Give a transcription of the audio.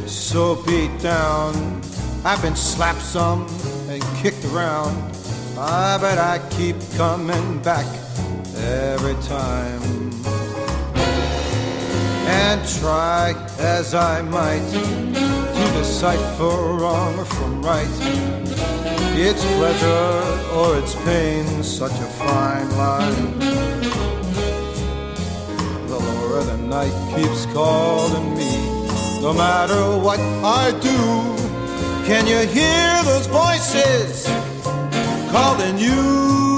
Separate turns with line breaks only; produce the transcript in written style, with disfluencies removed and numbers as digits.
so beat down. I've been slapped some and kicked around, but I keep coming back every time. And try as I might to decipher wrong from right, it's pleasure or it's pain, such a fine line. The lure of the night keeps calling me, no matter what I do. Can you hear those voices calling you?